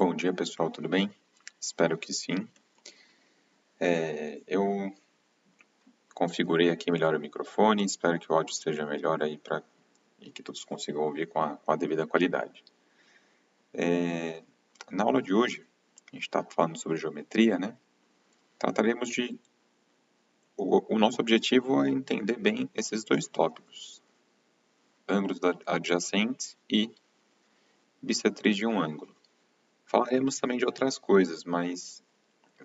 Bom dia, pessoal, tudo bem? Espero que sim. Eu configurei aqui melhor o microfone, espero que o áudio esteja melhor aí e que todos consigam ouvir com a devida qualidade. Na aula de hoje, a gente está falando sobre geometria, né? Trataremos de... O nosso objetivo é entender bem esses dois tópicos, ângulos adjacentes e bissetriz de um ângulo. Falaremos também de outras coisas, mas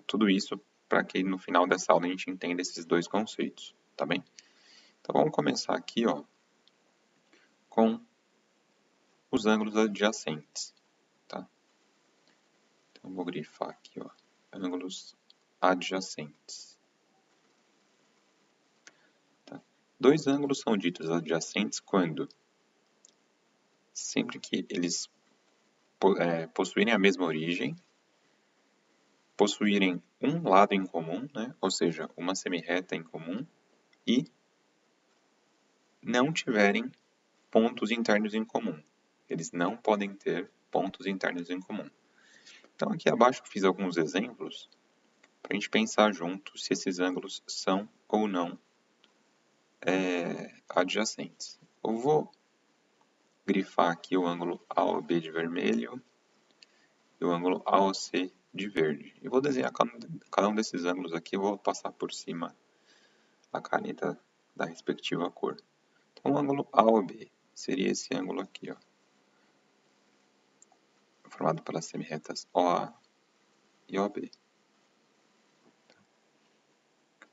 tudo isso para que no final dessa aula a gente entenda esses dois conceitos, tá bem? Então vamos começar aqui, ó, com os ângulos adjacentes, tá? Então vou grifar aqui, ó, ângulos adjacentes. Tá? Dois ângulos são ditos adjacentes quando sempre que eles possuírem a mesma origem, possuírem um lado em comum, né? Ou seja, uma semirreta em comum, e não tiverem pontos internos em comum. Eles não podem ter pontos internos em comum. Então, aqui abaixo eu fiz alguns exemplos para a gente pensar junto se esses ângulos são ou não adjacentes. Eu vou grifar aqui o ângulo AOB de vermelho e o ângulo AOC de verde. E vou desenhar cada um desses ângulos aqui, eu vou passar por cima a caneta da respectiva cor. Então, o ângulo AOB seria esse ângulo aqui, ó, formado pelas semirretas OA e OB.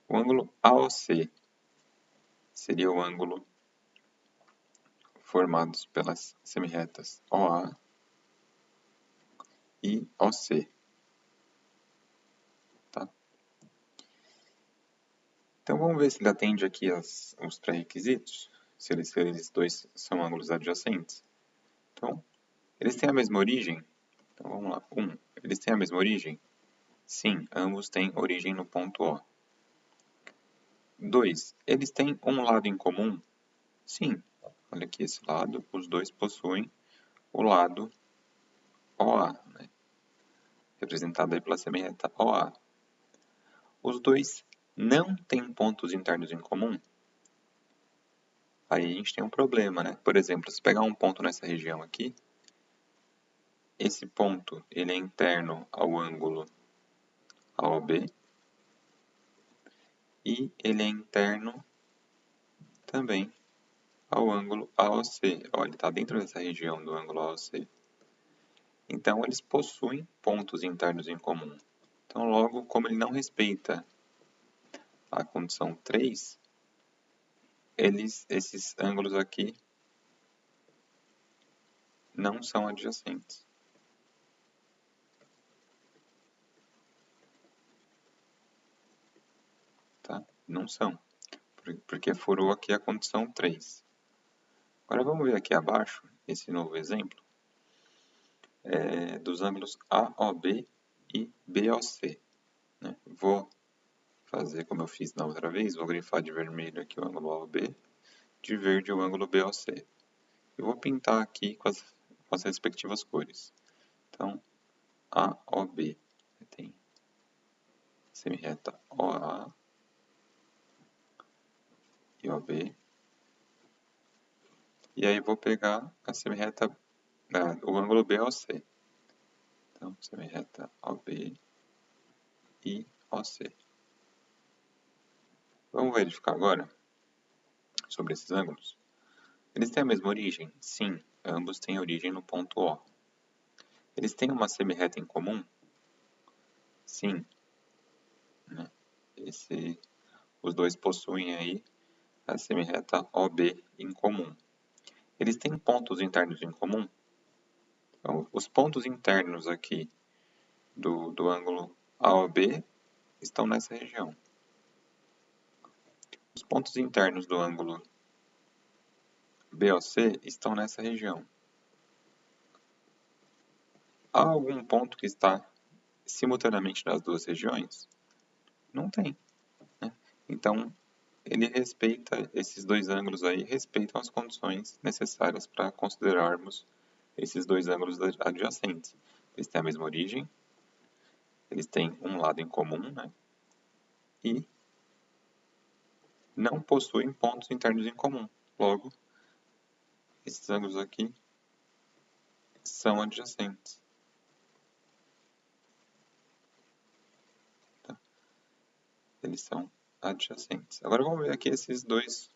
O ângulo AOC seria o ângulo formado pelas semirretas OA e OC. Tá? Então vamos ver se ele atende aqui os pré-requisitos, se eles dois são ângulos adjacentes. Então, eles têm a mesma origem? Então vamos lá. 1. Eles têm a mesma origem? Sim, ambos têm origem no ponto O. 2. Eles têm um lado em comum? Sim. Olha aqui esse lado, os dois possuem o lado OA, né? Representado aí pela semirreta OA. Os dois não têm pontos internos em comum? Aí a gente tem um problema, né? Por exemplo, se pegar um ponto nessa região aqui, esse ponto ele é interno ao ângulo AOB e ele é interno também ao ângulo AOC. Ó, ele está dentro dessa região do ângulo AOC. Então, eles possuem pontos internos em comum. Então, logo, como ele não respeita a condição 3, esses ângulos aqui não são adjacentes. Tá? Não são, porque furou aqui a condição 3. Agora vamos ver aqui abaixo, esse novo exemplo, dos ângulos AOB e BOC. Né? Vou fazer como eu fiz na outra vez, vou grifar de vermelho aqui o ângulo AOB, de verde o ângulo BOC. Eu vou pintar aqui com as respectivas cores. Então, AOB tem semirreta OA e OB. E aí vou pegar a semirreta, o ângulo BOC. Então, semirreta OB e OC. Vamos verificar agora sobre esses ângulos. Eles têm a mesma origem? Sim, ambos têm origem no ponto O. Eles têm uma semirreta em comum? Sim. Né? Os dois possuem aí a semirreta OB em comum. Eles têm pontos internos em comum? Então, os pontos internos aqui do ângulo AOB estão nessa região. Os pontos internos do ângulo BOC estão nessa região. Há algum ponto que está simultaneamente nas duas regiões? Não tem. Né? Então, ele respeita, esses dois ângulos aí, respeitam as condições necessárias para considerarmos esses dois ângulos adjacentes. eles têm a mesma origem, eles têm um lado em comum, né? E não possuem pontos internos em comum. Logo, esses ângulos aqui são adjacentes. Tá? Eles são adjacentes. Agora vamos ver aqui esses dois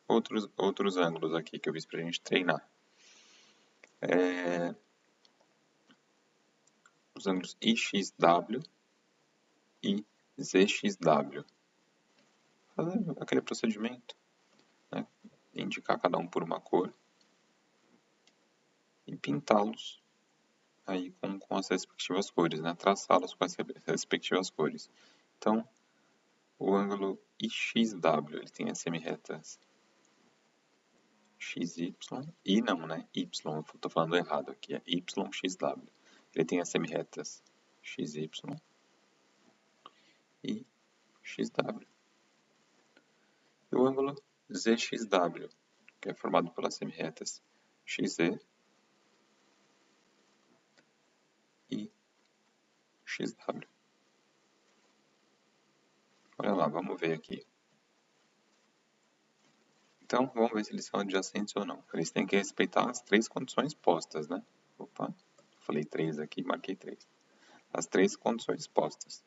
outros ângulos aqui que eu fiz para a gente treinar. Os ângulos IXW e ZXW. Fazendo aquele procedimento, né? Indicar cada um por uma cor e pintá-los aí com as respectivas cores, né? Traçá-los com as respectivas cores. Então, o ângulo IXW, ele tem as semi-retas XY, e não, né? Y, eu estou falando errado aqui, é YXW. Ele tem as semi-retas XY e XW. E o ângulo ZXW, que é formado pelas semi-retas XZ e XW. Olha lá, vamos ver aqui. Então, vamos ver se eles são adjacentes ou não. Eles têm que respeitar as três condições postas, né? Opa, falei 3 aqui, marquei 3. As três condições postas.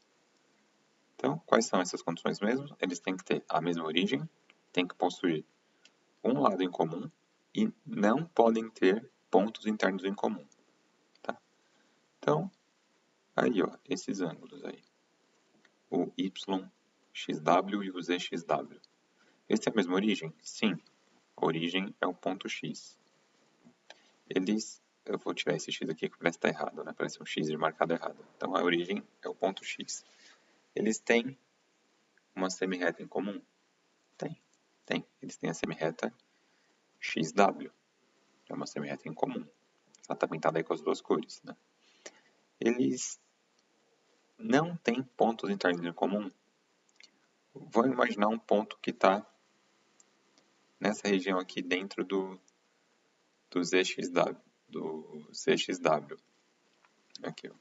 Então, quais são essas condições mesmo? Eles têm que ter a mesma origem, têm que possuir um lado em comum e não podem ter pontos internos em comum. Tá? Então, aí, ó, esses ângulos aí. O YXW e o ZXW. Eles têm a mesma origem? Sim. A origem é o ponto X. Eu vou tirar esse X aqui que parece estar errado, né? Parece um X marcado errado. Então, a origem é o ponto X. Eles têm uma semi-reta em comum? Tem. Eles têm a semi-reta XW. É uma semi-reta em comum. Ela está pintada aí com as duas cores, né? Eles não têm pontos internos em comum. Vamos imaginar um ponto que está nessa região aqui dentro do ZXW. Aqui, ó.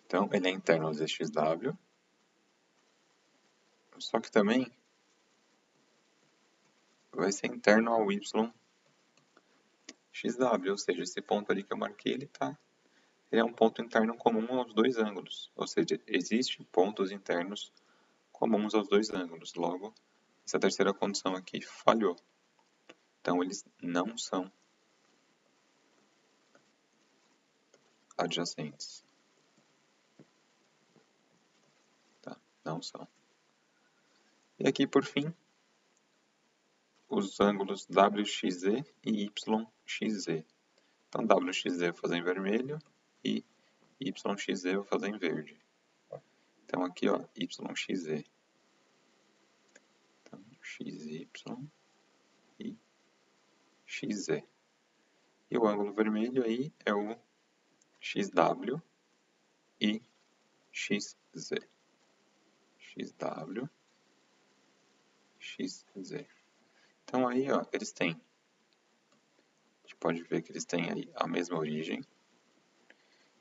Então, ele é interno ao ZXW. Só que também vai ser interno ao YXW. Ou seja, esse ponto ali que eu marquei, ele é um ponto interno comum aos dois ângulos. Ou seja, existem pontos internos comuns aos dois ângulos. Logo, essa terceira condição aqui falhou. Então, eles não são adjacentes. Tá? Não são. E aqui, por fim, os ângulos WXZ e YXZ. Então, WXZ eu vou fazer em vermelho e YXZ eu vou fazer em verde. Então, aqui, ó, YXZ. Então, XY e XZ. E o ângulo vermelho aí é o XW e XZ. XW, XZ. Então aí, ó, eles têm. A gente pode ver que eles têm aí a mesma origem.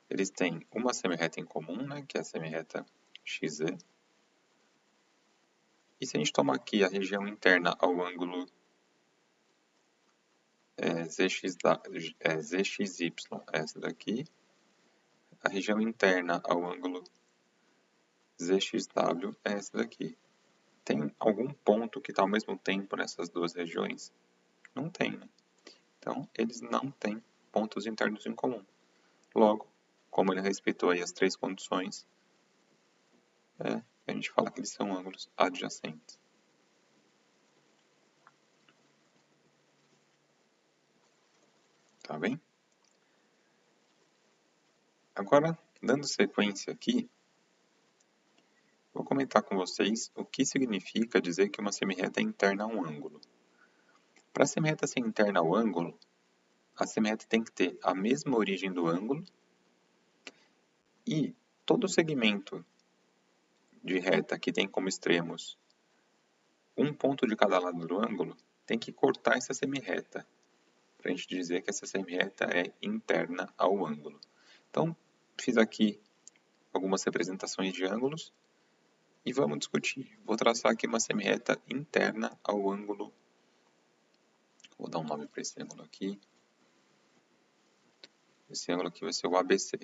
Eles têm uma semi-reta em comum, né, que é a semi-reta XZ. E se a gente tomar aqui a região interna ao ângulo ZXY, essa daqui, a região interna ao ângulo ZXW é essa daqui. Tem algum ponto que está ao mesmo tempo nessas duas regiões? Não tem, né? Então, eles não têm pontos internos em comum. Logo, como ele respeitou aí as três condições, a gente fala que eles são ângulos adjacentes. Tá bem? Agora, dando sequência aqui, vou comentar com vocês o que significa dizer que uma semi-reta é interna a um ângulo. Para a semi-reta ser interna ao ângulo, a semi-reta tem que ter a mesma origem do ângulo e todo segmento de reta que tem como extremos um ponto de cada lado do ângulo tem que cortar essa semi-reta. para a gente dizer que essa semi-reta é interna ao ângulo. Então, fiz aqui algumas representações de ângulos e vamos discutir. Vou traçar aqui uma semi-reta interna ao ângulo. Vou dar um nome para esse ângulo aqui. Esse ângulo aqui vai ser o ABC.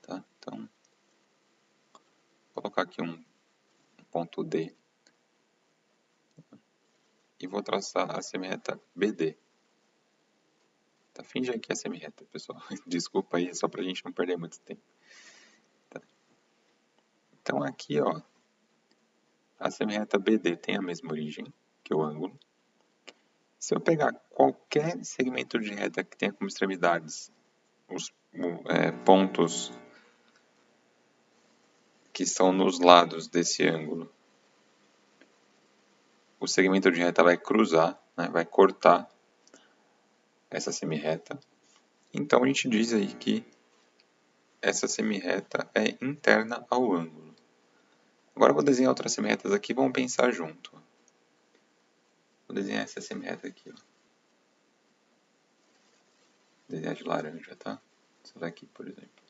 Tá? Então, vou colocar aqui um ponto D. E vou traçar a semi-reta BD. Tá? Finge aqui a semi-reta, pessoal. Desculpa aí, só para a gente não perder muito tempo. Tá? Então, aqui, ó, a semi-reta BD tem a mesma origem que o ângulo. Se eu pegar qualquer segmento de reta que tenha como extremidades os pontos que são nos lados desse ângulo, o segmento de reta vai cruzar, né, vai cortar essa semi-reta. Então, a gente diz aí que essa semi-reta é interna ao ângulo. Agora eu vou desenhar outras semi-retas aqui, vamos pensar junto. Vou desenhar essa semi-reta aqui. Ó. Desenhar de laranja, tá? Essa daqui, por exemplo.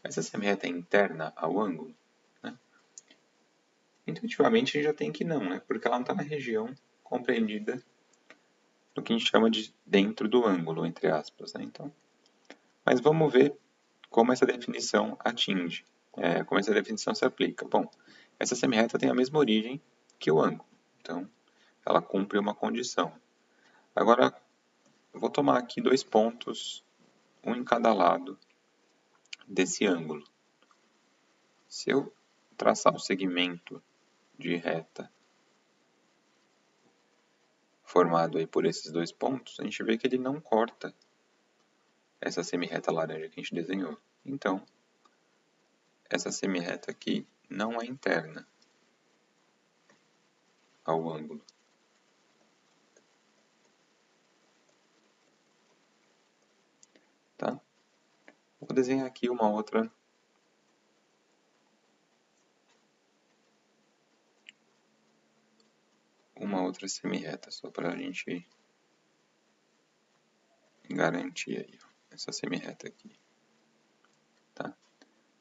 Essa semi-reta é interna ao ângulo? Né? Intuitivamente a gente já tem que não, né? Porque ela não está na região compreendida do que a gente chama de dentro do ângulo, entre aspas. Né? Então, mas vamos ver como essa definição atinge, como essa definição se aplica. Bom, essa semi-reta tem a mesma origem que o ângulo, então ela cumpre uma condição. Agora, vou tomar aqui 2 pontos, um em cada lado desse ângulo. Se eu traçar o segmento de reta formado aí por esses 2 pontos, a gente vê que ele não corta essa semi-reta laranja que a gente desenhou. Então, essa semi-reta aqui não é interna ao ângulo. Tá? Vou desenhar aqui uma outra semi-reta, só para a gente garantir aí, ó, essa semi-reta aqui. Tá?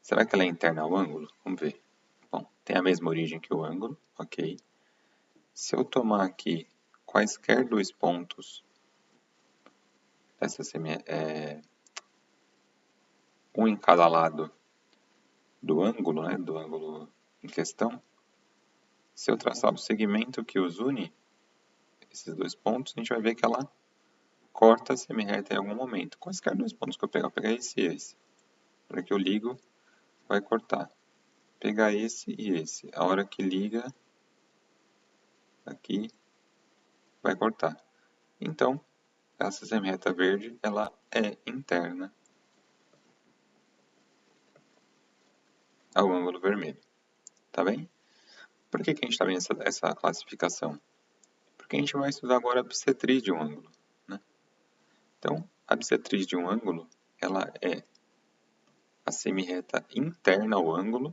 Será que ela é interna ao ângulo? Vamos ver. Bom, tem a mesma origem que o ângulo, ok. Se eu tomar aqui quaisquer 2 pontos dessa um em cada lado do ângulo, né, do ângulo em questão, se eu traçar o segmento que os une, esses 2 pontos, a gente vai ver que ela corta a semi-reta em algum momento. Quaisquer 2 pontos que eu pegar esse e esse. Para que eu ligo, vai cortar. Pegar esse e esse. A hora que liga, aqui, vai cortar. Então, essa semi-reta verde, ela é interna ao ângulo vermelho. Tá bem? Por que a gente está vendo essa classificação? Porque a gente vai estudar agora a bissetriz de um ângulo. Né? Então, a bissetriz de um ângulo, ela é a semi-reta interna ao ângulo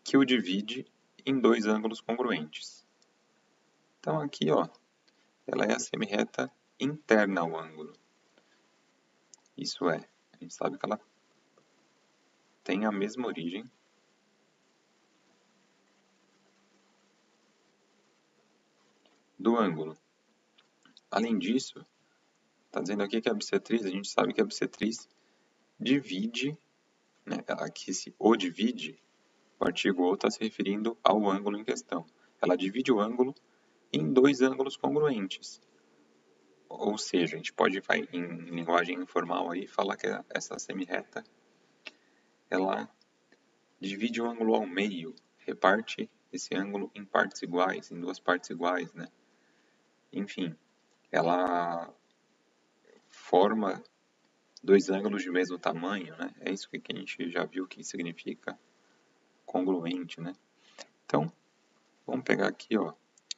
que o divide em 2 ângulos congruentes. Então, aqui, ó, ela é a semi-reta interna ao ângulo. Isso é, a gente sabe que ela tem a mesma origem do ângulo. Além disso, está dizendo aqui que a bissetriz, a gente sabe que a bissetriz divide, né, aqui se o divide, o artigo o está se referindo ao ângulo em questão. Ela divide o ângulo em 2 ângulos congruentes. Ou seja, a gente pode, em linguagem informal, aí, falar que essa semi-reta ela divide o ângulo ao meio, reparte esse ângulo em partes iguais, em 2 partes iguais, né? Enfim, ela forma 2 ângulos de mesmo tamanho, né? É isso que a gente já viu que significa congruente, né? Então, vamos pegar aqui, ó,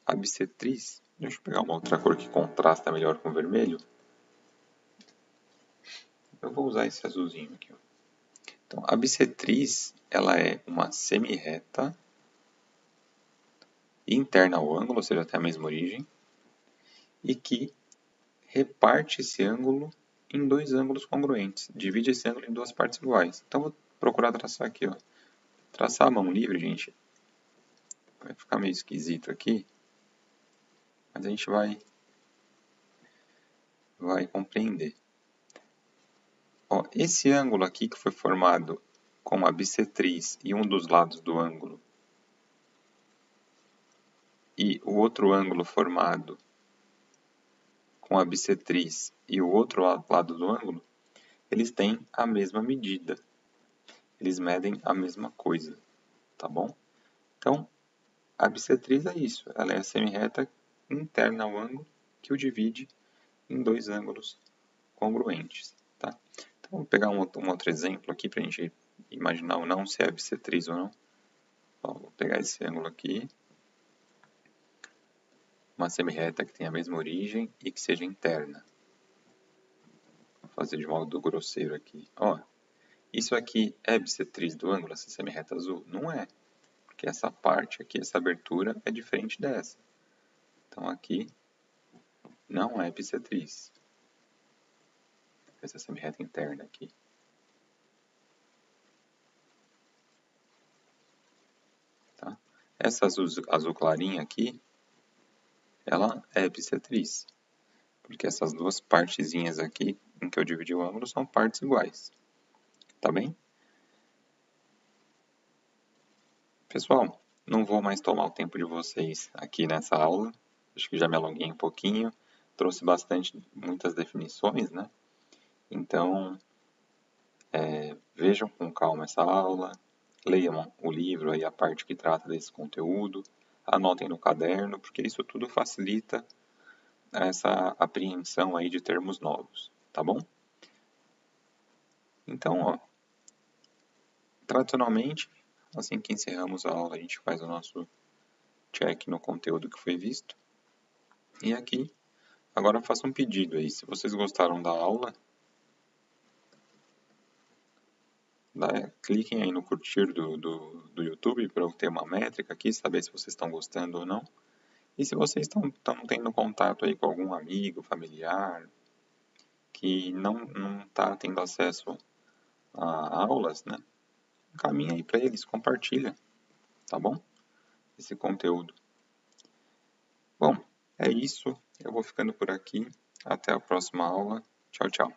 a bissetriz. Deixa eu pegar uma outra cor que contrasta melhor com o vermelho. Eu vou usar esse azulzinho aqui, ó. Então, a bissetriz, ela é uma semi-reta interna ao ângulo, ou seja, tem a mesma origem, e que reparte esse ângulo em dois ângulos congruentes. Divide esse ângulo em duas partes iguais. Então, vou procurar traçar aqui, ó. Traçar a mão livre, gente, vai ficar meio esquisito aqui, mas a gente vai compreender. Ó, esse ângulo aqui que foi formado com a bissetriz e um dos lados do ângulo e o outro ângulo formado com a bissetriz e o outro lado do ângulo, eles têm a mesma medida. Eles medem a mesma coisa, tá bom? Então, a bissetriz é isso. Ela é a semirreta interna ao ângulo que o divide em dois ângulos congruentes, tá? Então, vou pegar um outro exemplo aqui para a gente imaginar ou não se é bissetriz ou não. Ó, vou pegar esse ângulo aqui, uma semirreta que tenha a mesma origem e que seja interna. Vou fazer de modo grosseiro aqui. Ó, isso aqui é bissetriz do ângulo, essa semirreta azul? Não é, porque essa parte aqui, essa abertura, é diferente dessa. Então, aqui não é bissetriz. Essa semirreta interna aqui. Tá? Essa azul clarinha aqui, ela é bissetriz. Porque essas duas partezinhas aqui, em que eu dividi o ângulo, são partes iguais. Tá bem? Pessoal, não vou mais tomar o tempo de vocês aqui nessa aula. Acho que já me alonguei um pouquinho. Trouxe muitas definições, né? Então, vejam com calma essa aula. Leiam o livro, aí a parte que trata desse conteúdo. Anotem no caderno, porque isso tudo facilita essa apreensão aí de termos novos, tá bom? Então, ó, tradicionalmente, assim que encerramos a aula, a gente faz o nosso check no conteúdo que foi visto. E aqui, agora eu faço um pedido aí. Se vocês gostaram da aula, cliquem aí no curtir do YouTube para eu ter uma métrica aqui, saber se vocês estão gostando ou não. E se vocês estão tendo contato aí com algum amigo, familiar, que não está tendo acesso a aulas, né? Encaminha aí para eles, compartilha, tá bom? Esse conteúdo. Bom, é isso. Eu vou ficando por aqui. Até a próxima aula. Tchau, tchau.